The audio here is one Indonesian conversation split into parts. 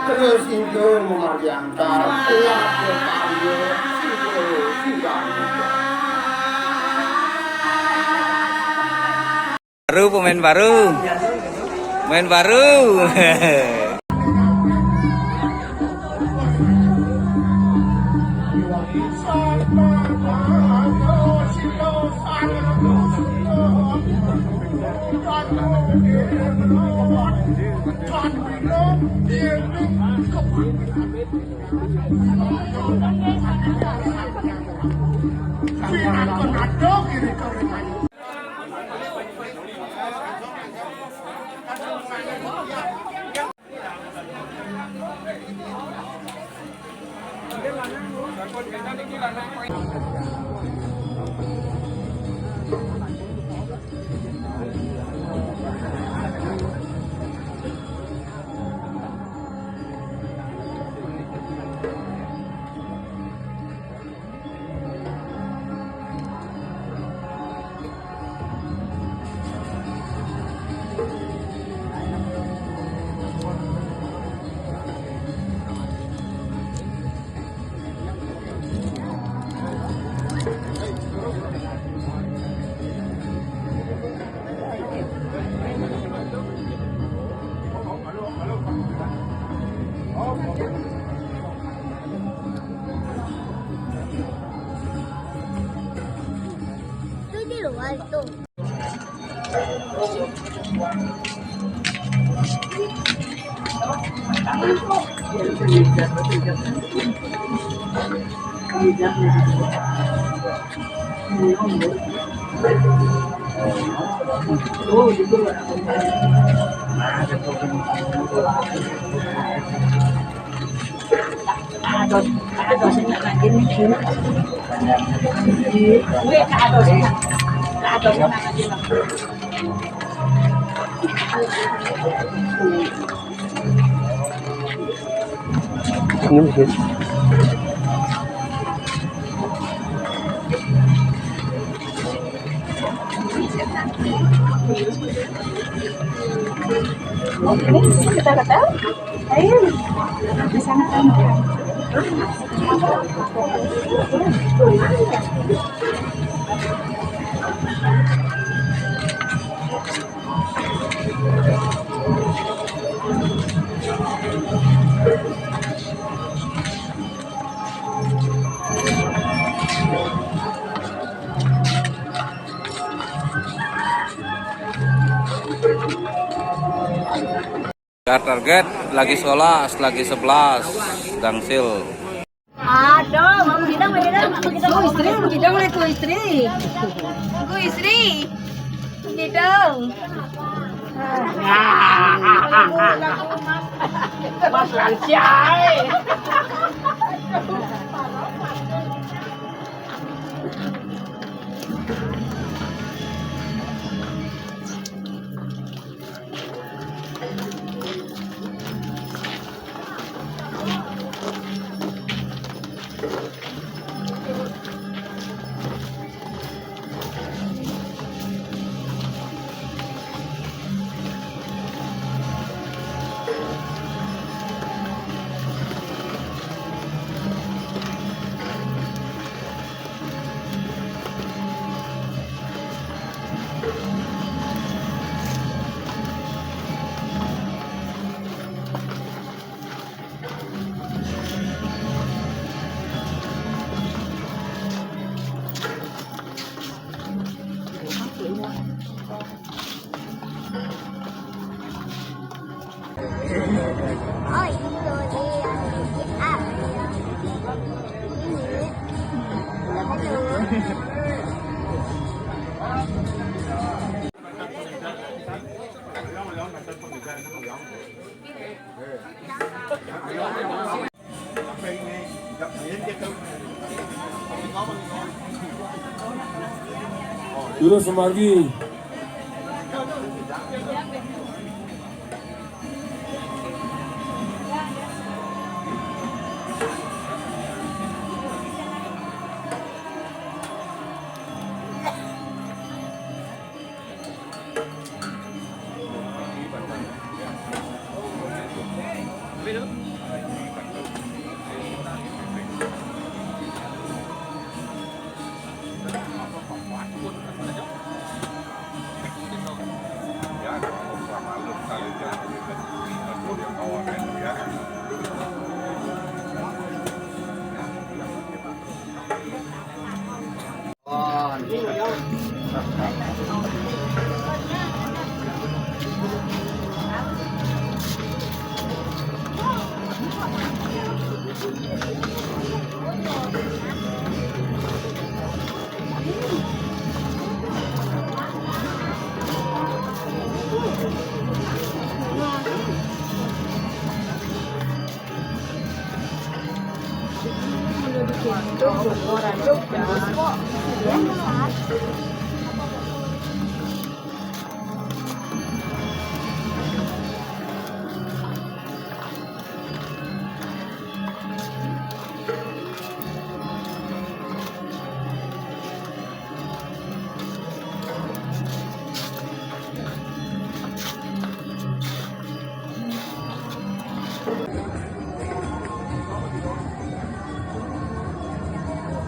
Terus itu memanjangkan baru pemain baru di luar itu. Oh, gitu. Ada sini lagi nih. Gue ada sini. Ada sini lagi. Ini mungkin. Kita kata, ayo di sana kan. Target lagi 11, lagi 11 Dangsil. Aduh, kita mulai tuh istri. Aku istri. Tidak. Mas Lansiai. Oh, itu dia. Ah, Juru Semargi.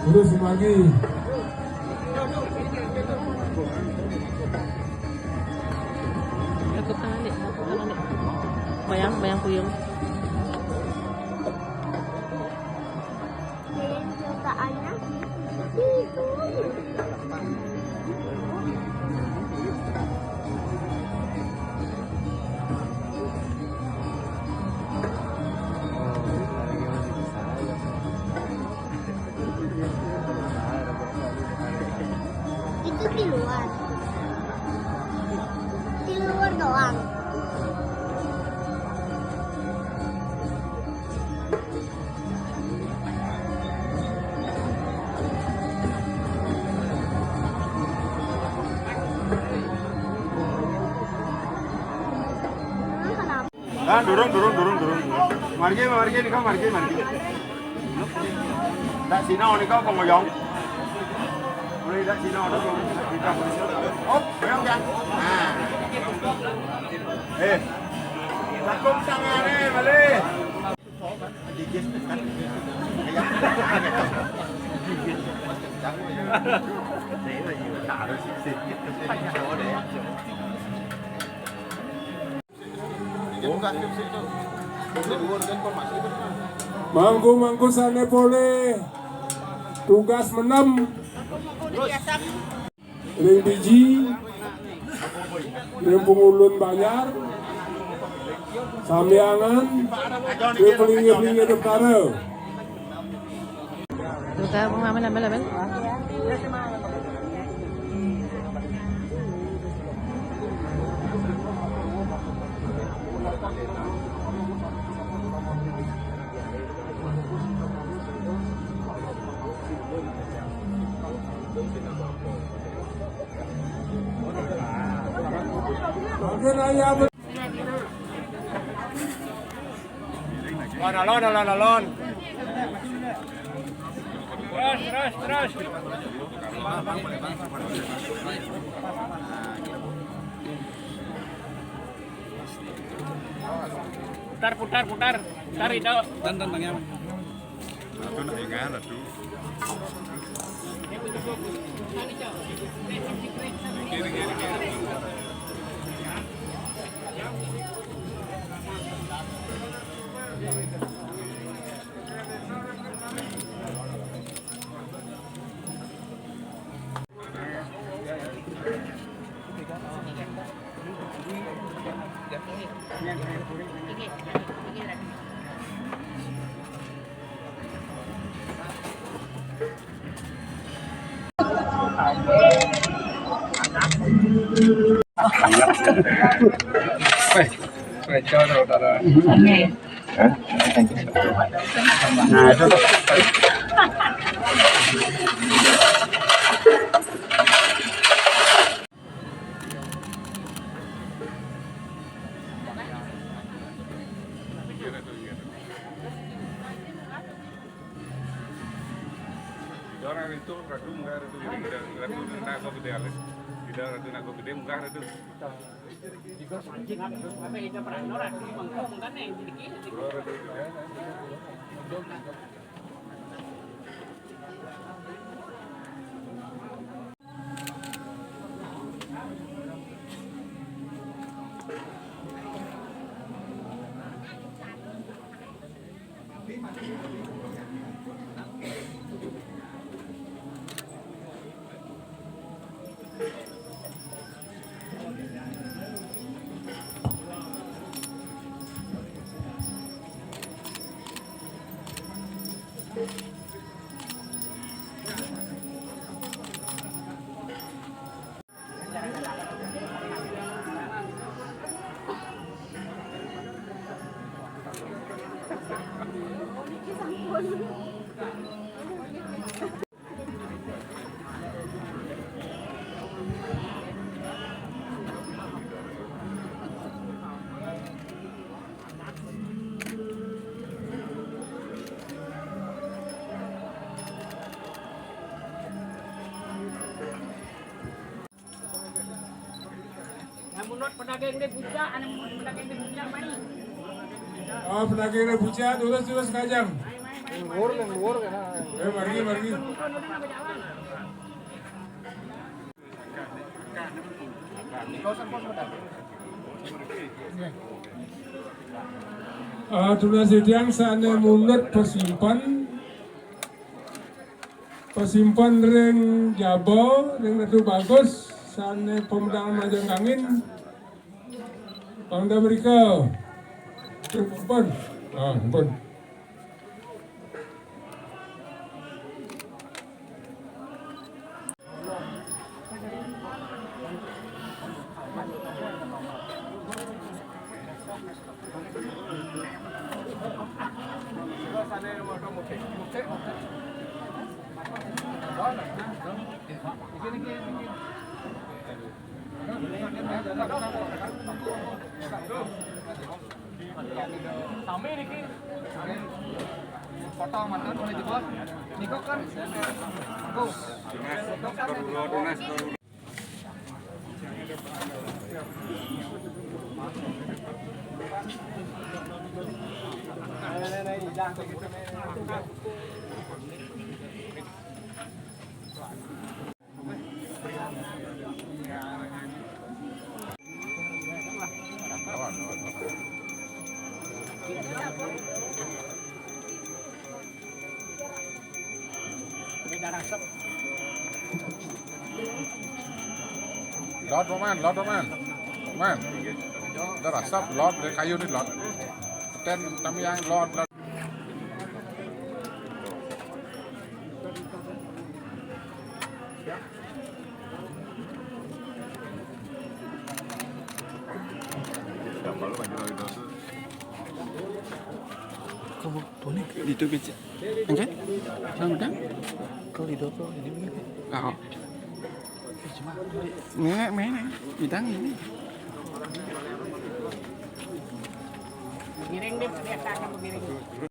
Juru Semargi. Ikut tangan dek, bayang puyeng. ceritain itu. Itu di luar. Di luar doang. Ah, durung. Margi ni kau margi. Tak sinau ni kau ngoyong. Mulai tak sinau dah kau kita polisi. Oh, ngoyong kan? Ah. Takut sangat ni, Malay. Dikit kan. Mangku sana boleh tugas menem ring biji ring pengulun banyak sambiangan ring pelingi perkara Tuh kan, mana. Alon. Terus. Putar itu. Tantan Bang Yam. Itu nak ingat tu. Nah, itu tuh. Orang itu ratu munggah ratu nago gede alis. Tidak ratu nago gede munggah ratu. Pedagang di puncak, anu pedagang di puncak main. Oh, pedagang di puncak, terus kajang. Luar kan. Margi. Tunas sediang sana mundur pesimpan ring jabo, ring itu bagus, sana pemedangan majang angin. Pangda mereka, pun, pun. Foto mantan boleh di bos. Niko kan. Bos. Lot man. Dah asap lot dari kayu ni lot. Ten kami yang lot. Dito bici. Angkat? Sama dah? Kau di doko ini begini. Kau. Cuma. Nge, mana? Bidang ini. Giring deh, biasa akan giring.